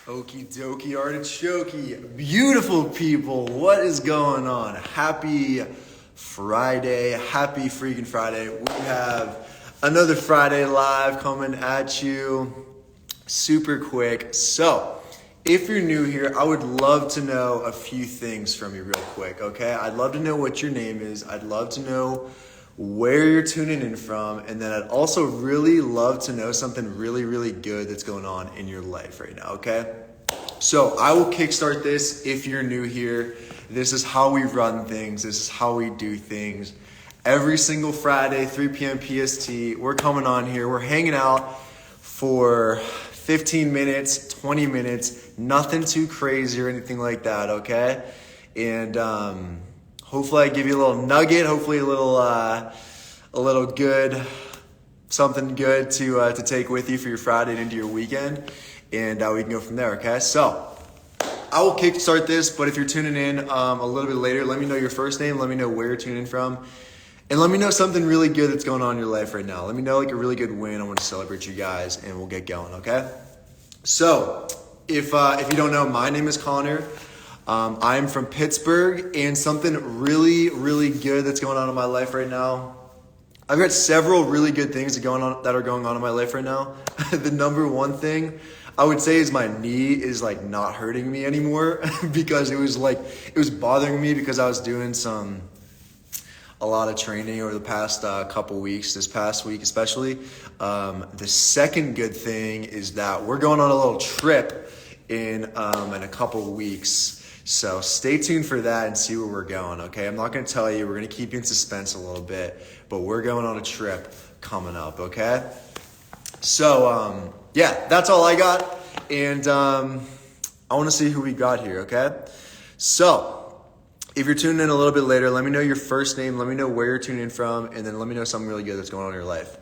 Okie dokie artichoke. Beautiful people, what is going on? Happy Friday. Happy freaking Friday. We have another Friday live coming at you super quick. So, if you're new here, I would love to know a few things from you real quick, okay? I'd love to know what your name is. I'd love to know where you're tuning in from, and then I'd also really love to know something really good that's going on in your life right now, okay? So I will kickstart this if you're new here. This is how we run things. This is how we do things. Every single Friday, 3 p.m. PST, we're coming on here. We're hanging out for 15 minutes, 20 minutes, nothing too crazy or anything like that, okay? And hopefully I give you a little nugget, hopefully a little good, something good to take with you for your Friday and into your weekend, and we can go from there, okay? So I will kickstart this, but if you're tuning in a little bit later, let me know your first name, let me know where you're tuning in from, and let me know something really good that's going on in your life right now. Let me know like a really good win. I want to celebrate you guys, and we'll get going, okay? So if you don't know, my name is Connor. I'm from Pittsburgh, and something really good that's going on in my life right now. I've got several really good things that are going on in my life right now. The number one thing I would say is my knee is like not hurting me anymore because it was bothering me because I was doing a lot of training over the past couple weeks, this past week especially. The second good thing is that we're going on a little trip in a couple weeks. So stay tuned for that and see where we're going, okay? I'm not going to tell you. We're going to keep you in suspense a little bit, but we're going on a trip coming up, okay? So, yeah, that's all I got. And I want to see who we got here, okay? So if you're tuning in a little bit later, let me know your first name. Let me know where you're tuning in from. And then let me know something really good that's going on in your life.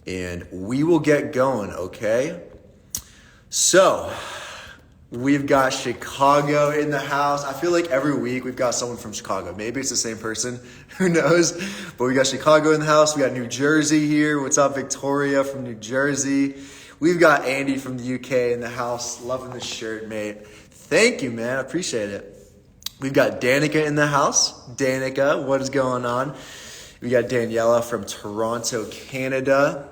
And we will get going, okay? So we've got Chicago in the house. I feel like every week we've got someone from Chicago. Maybe it's the same person. Who knows? But we got Chicago in the house. We got New Jersey here. What's up, Victoria from New Jersey? We've got Andy from the UK in the house. Loving the shirt, mate. Thank you, man. I appreciate it. We've got Danica in the house. Danica, what is going on? We got Daniela from Toronto, Canada.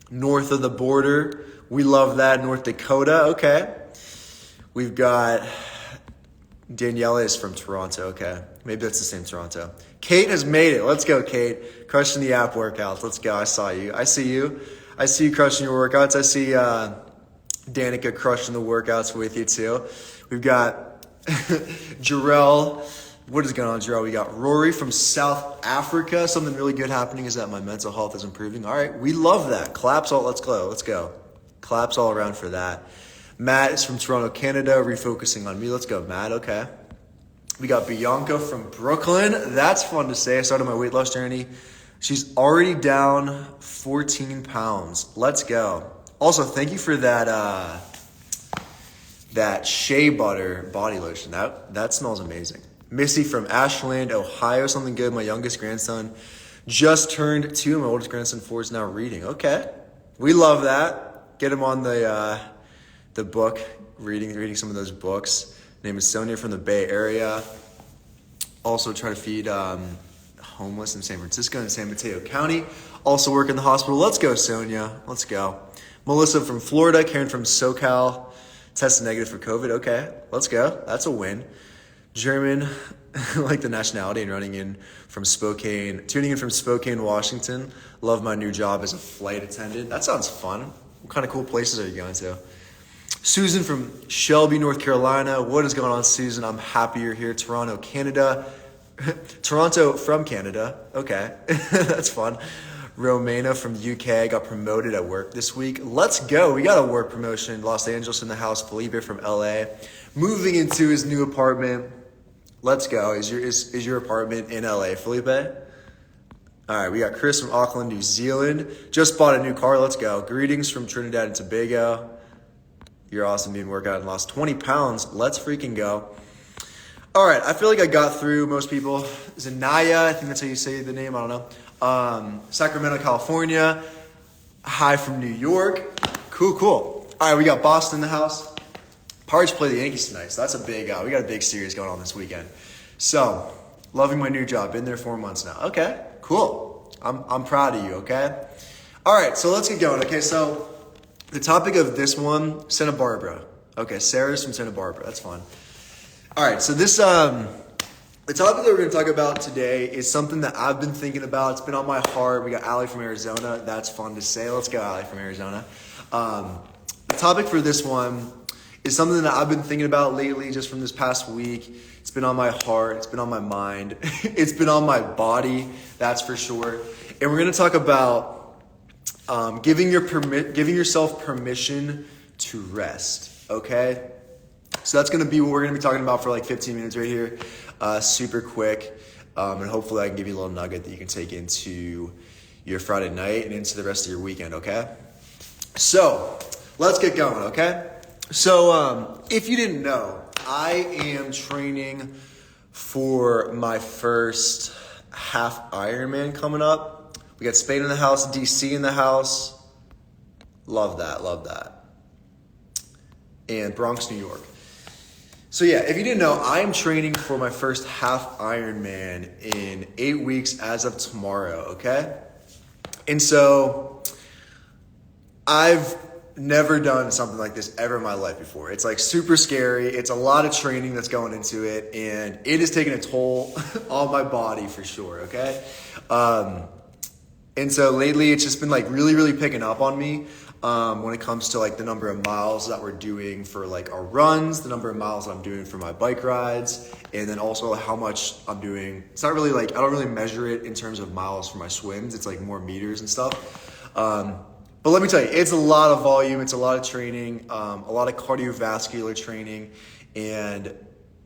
North of the border. We love that. North Dakota. Okay. We've got Daniela is from Toronto. Okay. Maybe that's the same Toronto. Kate has made it. Let's go, Kate. Crushing the app workouts. Let's go. I saw you. I see you. I see you crushing your workouts. I see Danica crushing the workouts with you too. We've got Jarrell. What is going on, Jarrell? We got Rory from South Africa. Something really good happening is that my mental health is improving. All right. We love that. Claps all. Let's go. Let's go. Claps all around for that. Matt is from Toronto, Canada, refocusing on me. Let's go, Matt. Okay. We got Bianca from Brooklyn. That's fun to say. I started my weight loss journey. She's already down 14 pounds. Let's go. Also, thank you for that shea butter body lotion. That smells amazing. Missy from Ashland, Ohio. Something good. My youngest grandson just turned 2. My oldest grandson 4 is now reading. Okay. We love that. Get him on the book, reading some of those books. Name is Sonia from the Bay Area. Also try to feed homeless in San Francisco and San Mateo County. Also work in the hospital. Let's go, Sonia. Let's go. Melissa from Florida. Karen from SoCal. Tested negative for COVID. Okay, let's go. That's a win. German, like the nationality, and tuning in from Spokane, Washington. Love my new job as a flight attendant. That sounds fun. What kind of cool places are you going to? Susan from Shelby, North Carolina. What is going on, Susan? I'm happy you're here. Toronto, Canada. Toronto from Canada. Okay, that's fun. Romana from UK. Got promoted at work this week. Let's go. We got a work promotion. Los Angeles in the house. Felipe from LA. Moving into his new apartment. Let's go. Is your apartment in LA, Felipe? All right, we got Chris from Auckland, New Zealand. Just bought a new car. Let's go. Greetings from Trinidad and Tobago. You're awesome being workout and lost 20 pounds. Let's freaking go. All right, I feel like I got through most people. Zanaya, I think that's how you say the name. I don't know. Sacramento, California. Hi from New York. Cool. All right, we got Boston in the house. Pirates play the Yankees tonight, so that's a big, we got a big series going on this weekend. So, loving my new job, been there 4 months now. Okay, cool. I'm proud of you, okay? All right, so let's get going. Okay, so the topic of this one, Santa Barbara. Okay, Sarah's from Santa Barbara, that's fun. All right, so this, the topic that we're going to talk about today is something that I've been thinking about. It's been on my heart. We got Allie from Arizona. That's fun to say. Let's go, Allie from Arizona. The topic for this one is something that I've been thinking about lately, just from this past week. It's been on my heart. It's been on my mind. It's been on my body, that's for sure. And we're going to talk about giving yourself permission to rest, okay? So that's going to be what we're going to be talking about for like 15 minutes right here, super quick. And hopefully I can give you a little nugget that you can take into your Friday night and into the rest of your weekend, okay? So let's get going, okay? So if you didn't know, I am training for my first Half-Ironman coming up. We got Spain in the house, DC in the house. Love that. And Bronx, New York. So yeah, if you didn't know, I am training for my first Half-Ironman in 8 weeks as of tomorrow, okay? And so I've never done something like this ever in my life before. It's like super scary. It's a lot of training that's going into it, and it is taking a toll on my body for sure, okay? And so lately it's just been like really picking up on me when it comes to like the number of miles that we're doing for like our runs, the number of miles that I'm doing for my bike rides, and then also how much I'm doing. It's not really like, I don't really measure it in terms of miles for my swims. It's like more meters and stuff. But let me tell you, it's a lot of volume, it's a lot of training, a lot of cardiovascular training, and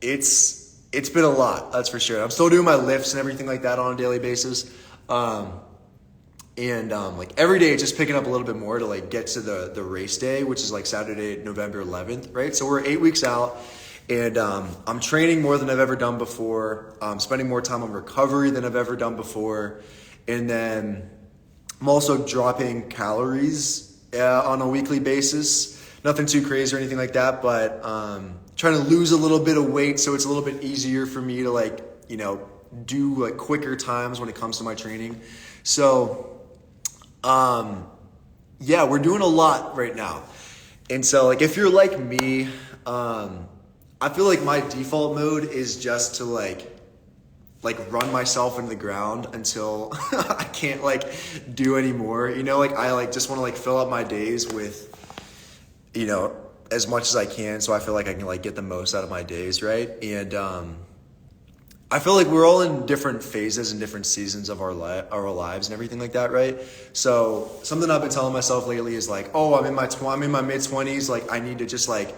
it's been a lot, that's for sure. I'm still doing my lifts and everything like that on a daily basis. Like every day it's just picking up a little bit more to like get to the race day, which is like Saturday, November 11th, right? So we're 8 weeks out, and I'm training more than I've ever done before. I'm spending more time on recovery than I've ever done before. And then I'm also dropping calories on a weekly basis. Nothing too crazy or anything like that, but trying to lose a little bit of weight so it's a little bit easier for me to like, you know, do like quicker times when it comes to my training. So yeah, we're doing a lot right now. And so like if you're like me, I feel like my default mode is just to like run myself into the ground until I can't like do anymore. You know, like I like just want to like fill up my days with, you know, as much as I can, so I feel like I can like get the most out of my days, right? And I feel like we're all in different phases and different seasons of our lives and everything like that, right? So something I've been telling myself lately is like, oh, I'm in my mid-20s, like I need to just like,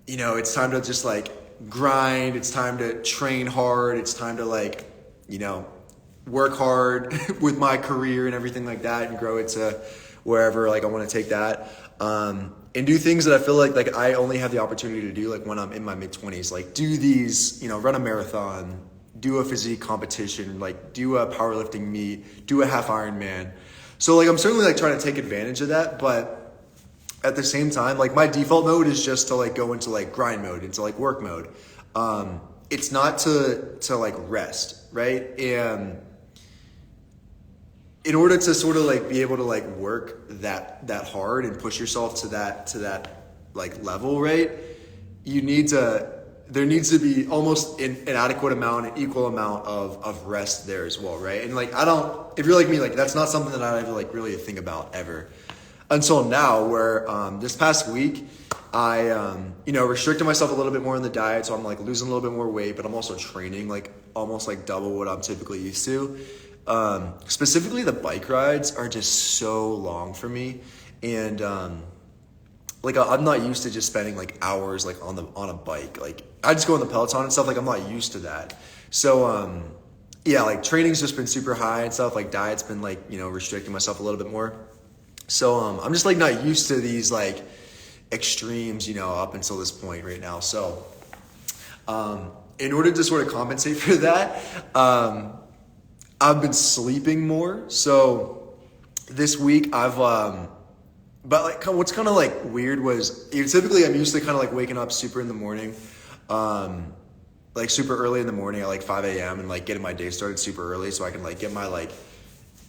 you know, it's time to just like grind, it's time to train hard, it's time to like, you know, work hard with my career and everything like that and grow it to wherever like I want to take that, and do things that I feel like I only have the opportunity to do like when I'm in my mid-20s, like do these, you know, run a marathon, do a physique competition, like do a powerlifting meet, do a Half-Ironman. So like I'm certainly like trying to take advantage of that, but at the same time, like my default mode is just to like go into like grind mode, into like work mode. It's not to like rest, right? And in order to sort of like be able to like work that hard and push yourself to that like level, right? There needs to be almost an adequate amount, an equal amount of rest there as well, right? And like if you're like me, like that's not something that I ever like really think about ever. Until now, where this past week, I you know, restricted myself a little bit more in the diet, so I'm like losing a little bit more weight, but I'm also training like almost like double what I'm typically used to. Specifically, the bike rides are just so long for me, and like I'm not used to just spending like hours like on a bike. Like I just go on the Peloton and stuff. Like I'm not used to that. So yeah, like training's just been super high and stuff. Like diet's been like, you know, restricting myself a little bit more. So I'm just like not used to these like extremes, you know, up until this point right now. So in order to sort of compensate for that, I've been sleeping more. So this week but like what's kind of like weird was typically I'm used to kind of like waking up super in the morning, like super early in the morning at like 5 a.m. and like getting my day started super early so I can like get my like,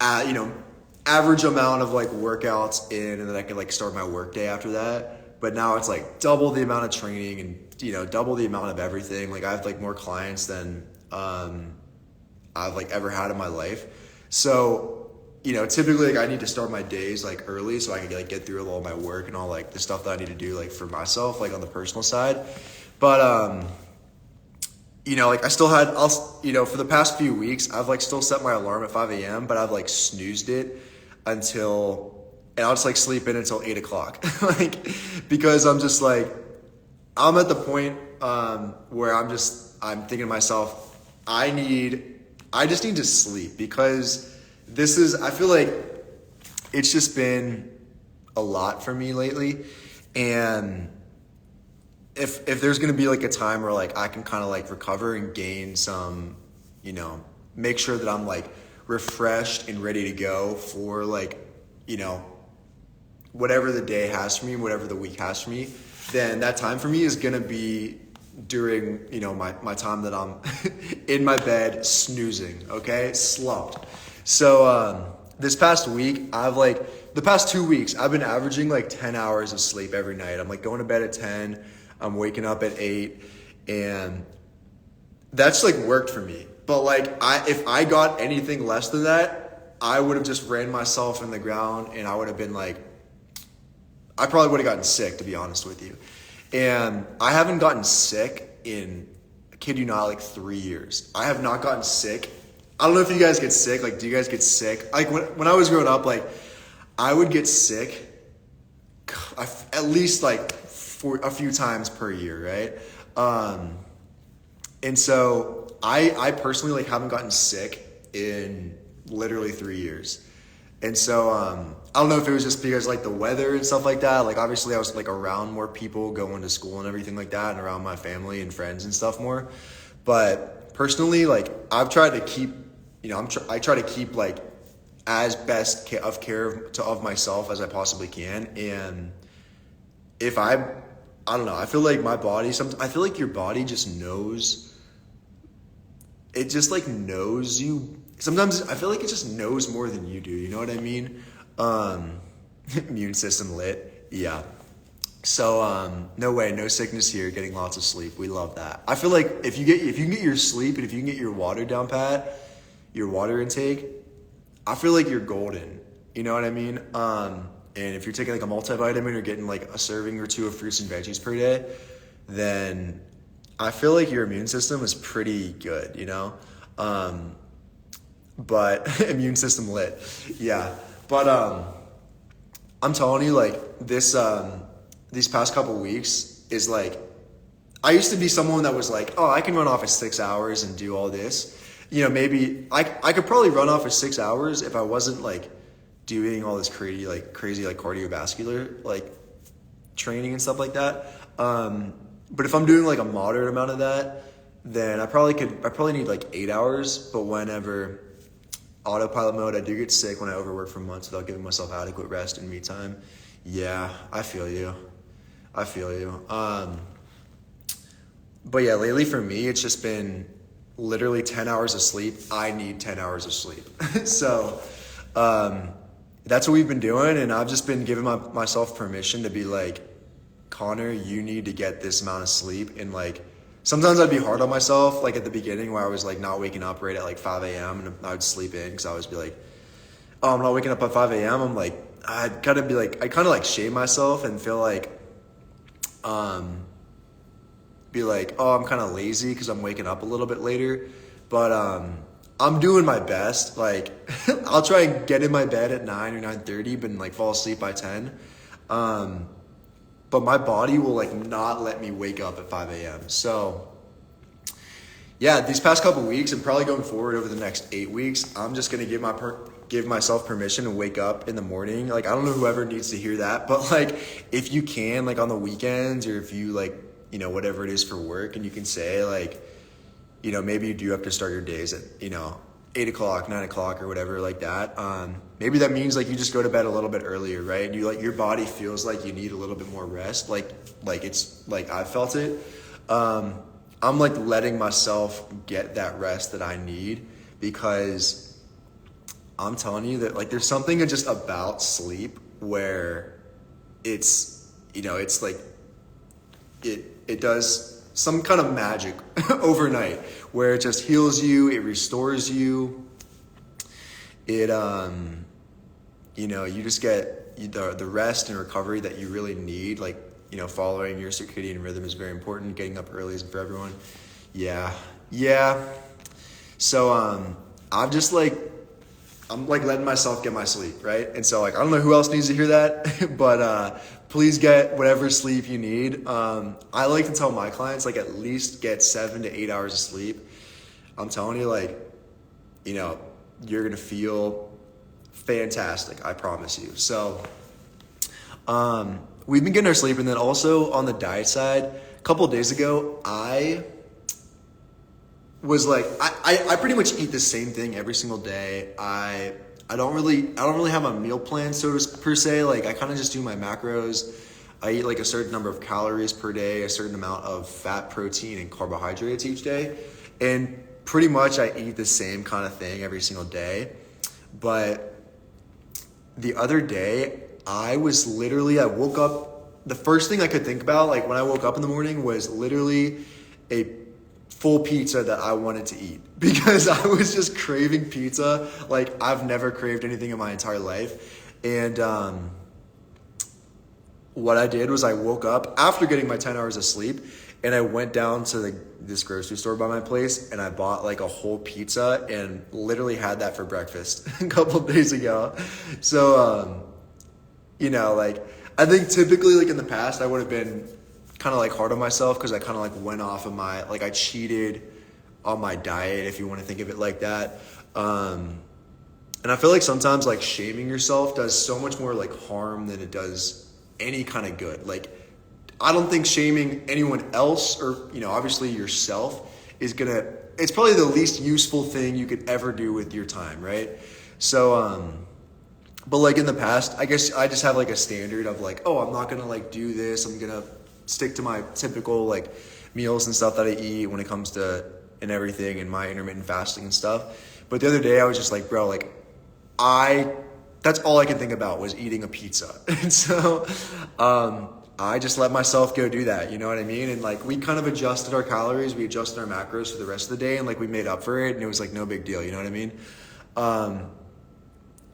average amount of like workouts in, and then I can like start my work day after that. But now it's like double the amount of training and, double the amount of everything. Like I have like more clients than I've like ever had in my life. So, typically like I need to start my days like early so I can like get through all my work and all like the stuff that I need to do like for myself, like on the personal side. But, like I still had, for the past few weeks, I've like still set my alarm at 5 a.m., but I've like snoozed it and I'll just like sleep in until 8 o'clock. Like, because I'm just like, I'm at the point where I'm thinking to myself, I just need to sleep, because I feel like it's just been a lot for me lately. And if there's going to be like a time where like I can kind of like recover and gain some, make sure that I'm like refreshed and ready to go for like, whatever the day has for me, whatever the week has for me, then that time for me is going to be during, my time that I'm in my bed snoozing, okay, slumped. So this past week, the past 2 weeks, I've been averaging like 10 hours of sleep every night. I'm like going to bed at 10, I'm waking up at 8, and that's like worked for me. But like if I got anything less than that, I would have just ran myself in the ground, and I would have been like, I probably would have gotten sick, to be honest with you. And I haven't gotten sick in, I kid you not, like 3 years. I have not gotten sick. I don't know if you guys get sick. Like, do you guys get sick? Like when I was growing up, like I would get sick at least like for a few times per year, right? And so I personally like haven't gotten sick in literally 3 years. And so I don't know if it was just because like the weather and stuff like that. Like obviously I was like around more people going to school and everything like that, and around my family and friends and stuff more. But personally, like I've tried to keep, I try to keep like as best of care of myself as I possibly can. And if I don't know, I feel like my body, I feel like your body just knows, it just like knows you. Sometimes I feel like it just knows more than you do. You know what I mean? Immune system lit. Yeah. So, no way, no sickness here, getting lots of sleep. We love that. I feel like if you can get your sleep and if you can get your water down pat, your water intake, I feel like you're golden. You know what I mean? And if you're taking like a multivitamin or getting like a serving or two of fruits and veggies per day, then I feel like your immune system is pretty good, but immune system lit. Yeah. But, I'm telling you, like these past couple weeks is like, I used to be someone that was like, oh, I can run off at 6 hours and do all this. Maybe I could probably run off at 6 hours if I wasn't like doing all this crazy cardiovascular like training and stuff like that. But if I'm doing like a moderate amount of that, then I probably need like 8 hours. But whenever autopilot mode, I do get sick when I overwork for months without giving myself adequate rest and me time. Yeah, I feel you. But yeah, lately for me, it's just been literally 10 hours of sleep. I need 10 hours of sleep. So that's what we've been doing. And I've just been giving myself permission to be like, Connor, you need to get this amount of sleep. And like, sometimes I'd be hard on myself, like at the beginning where I was like not waking up right at like 5 a.m. and I would sleep in because I would be like, oh, I'm not waking up at 5 a.m. I'm like, I kind of shame myself and feel like, be like, oh, I'm kind of lazy because I'm waking up a little bit later. But I'm doing my best. Like, I'll try and get in my bed at 9 or 9:30, but like fall asleep by 10. But my body will like not let me wake up at 5 a.m. So yeah, these past couple weeks and probably going forward over the next 8 weeks, I'm just going to give myself permission to wake up in the morning. Like, I don't know whoever needs to hear that, but like if you can, like on the weekends, or if you like, whatever it is for work, and you can say like, maybe you do have to start your days at, 8 o'clock, 9 o'clock or whatever like that. Maybe that means like you just go to bed a little bit earlier, right? And you like your body feels like you need a little bit more rest. Like it's like I felt it. I'm like letting myself get that rest that I need, because I'm telling you that like there's something just about sleep where it's, you know, it's like it does some kind of magic overnight where it just heals you, it restores you. It you know, you just get the rest and recovery that you really need. Like, you know, following your circadian rhythm is very important. Getting up early isn't for everyone. Yeah. So I'm like letting myself get my sleep, right? And so like I don't know who else needs to hear that, but please get whatever sleep you need. I like to tell my clients like at least get 7 to 8 hours of sleep. I'm telling you, like, you know, you're gonna feel fantastic, I promise you. So we've been getting our sleep, and then also on the diet side, a couple of days ago, I was like, I pretty much eat the same thing every single day. I don't really have a meal plan, per se. Like I kind of just do my macros. I eat like a certain number of calories per day, a certain amount of fat, protein, and carbohydrates each day, and pretty much I eat the same kind of thing every single day. But the other day, I woke up, the first thing I could think about, like when I woke up in the morning, was literally a full pizza that I wanted to eat, because I was just craving pizza like I've never craved anything in my entire life. And what I did was I woke up after getting my 10 hours of sleep, and I went down to this grocery store by my place, and I bought like a whole pizza and literally had that for breakfast a couple of days ago. So, you know, like I think typically like in the past I would have been kind of like hard on myself, because I kind of like went off of like I cheated on my diet, if you want to think of it like that. And I feel like sometimes like shaming yourself does so much more like harm than it does any kind of good. Like I don't think shaming anyone else, or, you know, obviously yourself, it's probably the least useful thing you could ever do with your time, right? So, but like in the past, I guess I just have like a standard of like, oh, I'm not gonna like do this. I'm gonna stick to my typical like meals and stuff that I eat when it comes to and everything, and my intermittent fasting and stuff. But the other day I was just like, bro, like that's all I could think about was eating a pizza. And so, I just let myself go do that, you know what I mean? And like we kind of adjusted our calories, we adjusted our macros for the rest of the day, and like we made up for it, and it was like no big deal, you know what I mean?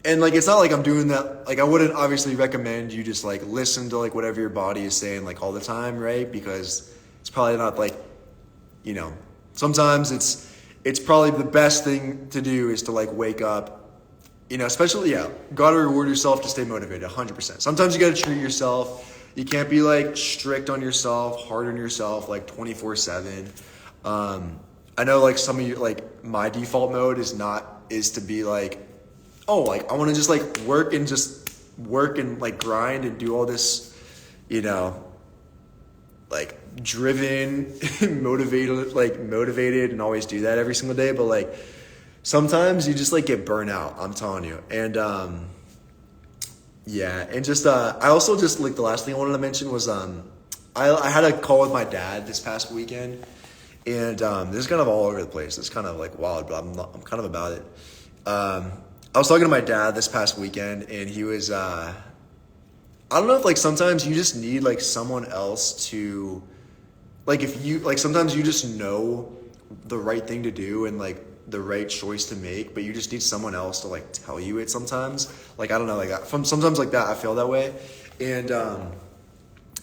And like it's not like I'm doing that, like I wouldn't obviously recommend you just like listen to like whatever your body is saying like all the time, right? Because it's probably not like, you know, sometimes it's probably the best thing to do is to like wake up, you know, especially, yeah, gotta reward yourself to stay motivated 100%. Sometimes you gotta treat yourself. You can't be like strict on yourself, hard on yourself, like 24/7. I know like some of you, like my default mode is to be like, oh, like I want to just like work and like grind and do all this, you know, like driven, motivated and always do that every single day. But like sometimes you just like get burnt out, I'm telling you. And, yeah, and just I also just like the last thing I wanted to mention was I had a call with my dad this past weekend, and this is kind of all over the place. It's kind of like wild, but I'm kind of about it. I was talking to my dad this past weekend, and he was I don't know if like sometimes you just need like someone else to like, if you like sometimes you just know the right thing to do and like the right choice to make, but you just need someone else to like tell you it sometimes. Like I don't know, like from sometimes like that I feel that way. And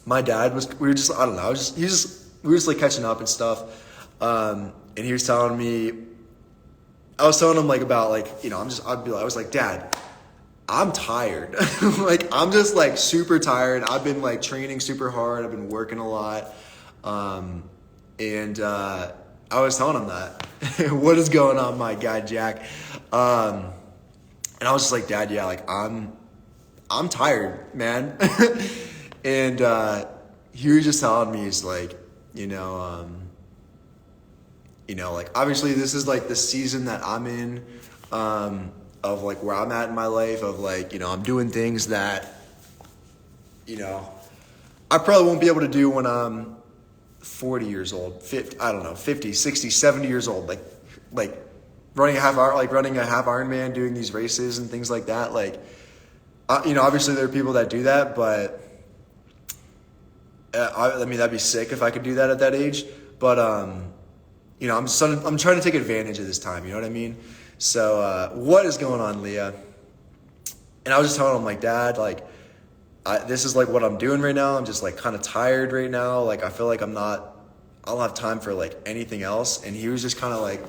my dad we were just like catching up and stuff, and he was telling me, I was telling him like about like, you know, I was like, Dad, I'm tired. Like I'm just like super tired. I've been like training super hard, I've been working a lot, and I was telling him that. What is going on, my guy Jack? And I was just like, Dad, yeah, like I'm tired, man. And he was just telling me, he's like, you know, like obviously this is like the season that I'm in, of like where I'm at in my life, of like, I'm doing things that, I probably won't be able to do when I'm 40 years old, 50, I don't know, 50, 60, 70 years old, like running a Half-Ironman, doing these races and things like that. Like, obviously there are people that do that, but I mean, that'd be sick if I could do that at that age. But, I'm trying to take advantage of this time. You know what I mean? So, what is going on, Leah? And I was just telling him, like, Dad, like, this is like what I'm doing right now. I'm just like kind of tired right now. Like, I feel like I don't have time for like anything else. And he was just kind of like,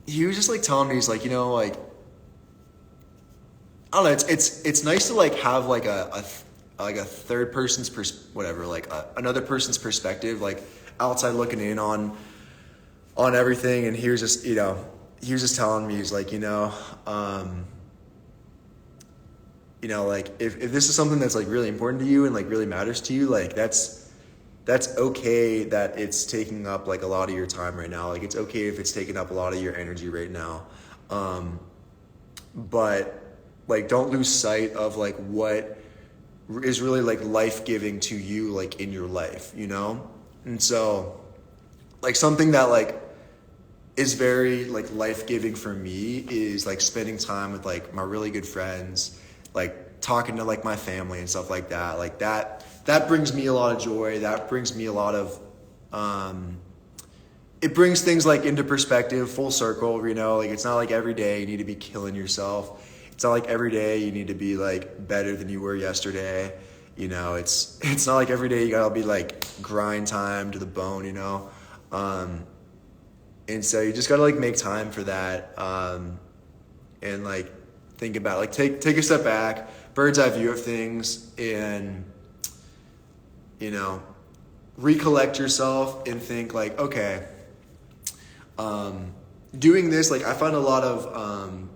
he was just like telling me, he's like, like, I don't know. It's nice to like have like a third person's another person's perspective, like outside looking in on everything. And he was just, he was just telling me, he's like, like if this is something that's like really important to you and like really matters to you, like that's okay that it's taking up like a lot of your time right now. Like, it's okay if it's taking up a lot of your energy right now. But like, don't lose sight of like what is really like life-giving to you, like in your life, And so like something that like is very like life-giving for me is like spending time with like my really good friends, like talking to like my family and stuff like that. Like that brings me a lot of joy. That brings me a lot of, it brings things like into perspective, full circle, like it's not like every day you need to be killing yourself. It's not like every day you need to be like better than you were yesterday. It's not like every day you gotta be like grind time to the bone, and so you just gotta like make time for that, and like think about it. Like take a step back, bird's eye view of things, and recollect yourself and think like, okay, doing this, like I find a lot of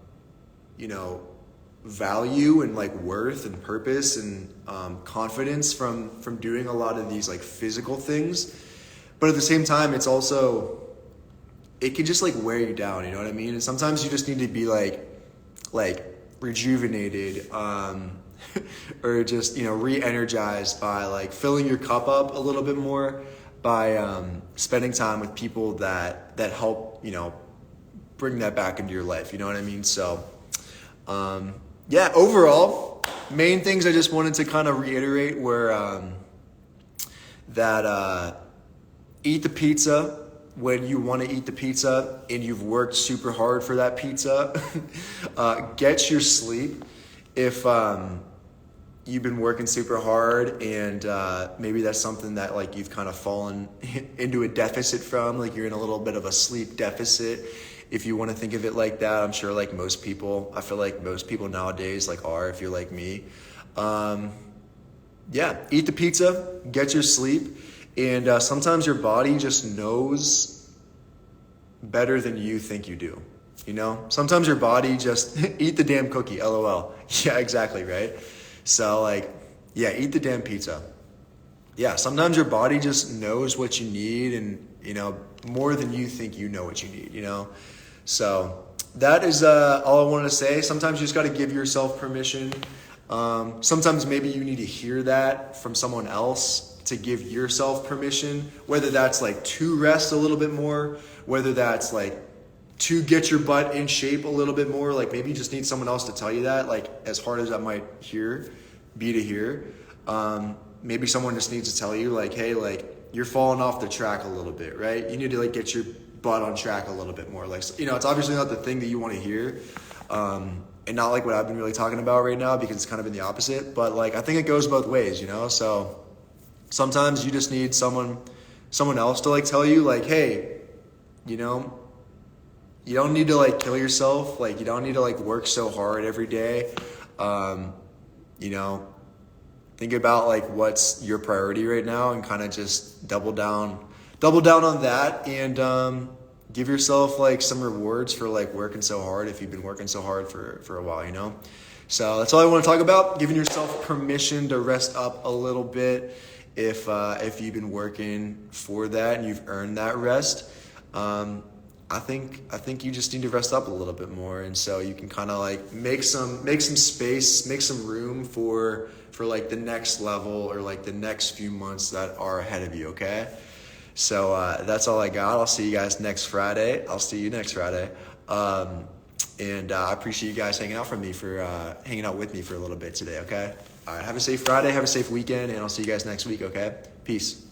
value and like worth and purpose and confidence from doing a lot of these like physical things. But at the same time, it's also, it can just like wear you down, you know what I mean? And sometimes you just need to be like rejuvenated, or just, re-energized by like filling your cup up a little bit more by spending time with people that help, bring that back into your life, you know what I mean? So, yeah, overall, main things I just wanted to kind of reiterate were that eat the pizza when you want to eat the pizza and you've worked super hard for that pizza. Get your sleep if you've been working super hard and maybe that's something that like you've kind of fallen into a deficit from, like you're in a little bit of a sleep deficit. If you want to think of it like that, I'm sure like most people, I feel like most people nowadays like are, if you're like me. Yeah, eat the pizza, get your sleep, and sometimes your body just knows better than you think you do. Sometimes your body just eat the damn cookie, LOL. Yeah, exactly, right? So like, yeah, eat the damn pizza. Yeah, sometimes your body just knows what you need and, more than you think you know what you need, So that is all I wanted to say. Sometimes you just got to give yourself permission. Sometimes maybe you need to hear that from someone else to give yourself permission, whether that's like to rest a little bit more, whether that's like to get your butt in shape a little bit more. Like maybe you just need someone else to tell you that, like as hard as that might be to hear. Maybe someone just needs to tell you like, hey, like you're falling off the track a little bit, right? You need to like get your butt on track a little bit more. Like, it's obviously not the thing that you want to hear. And not like what I've been really talking about right now, because it's kind of been the opposite, but like, I think it goes both ways, So sometimes you just need someone else to like tell you like, hey, you don't need to like kill yourself. Like you don't need to like work so hard every day. Think about like what's your priority right now and kind of just double down on that, and give yourself like some rewards for like working so hard if you've been working so hard for a while, So that's all I want to talk about, giving yourself permission to rest up a little bit if you've been working for that and you've earned that rest. I think you just need to rest up a little bit more, and so you can kind of like make some space, make some room for like the next level or like the next few months that are ahead of you. Okay, so that's all I got. I'll see you guys next Friday. I'll see you next Friday, and I appreciate you guys hanging out with me for a little bit today. Okay, all right. Have a safe Friday. Have a safe weekend, and I'll see you guys next week. Okay, peace.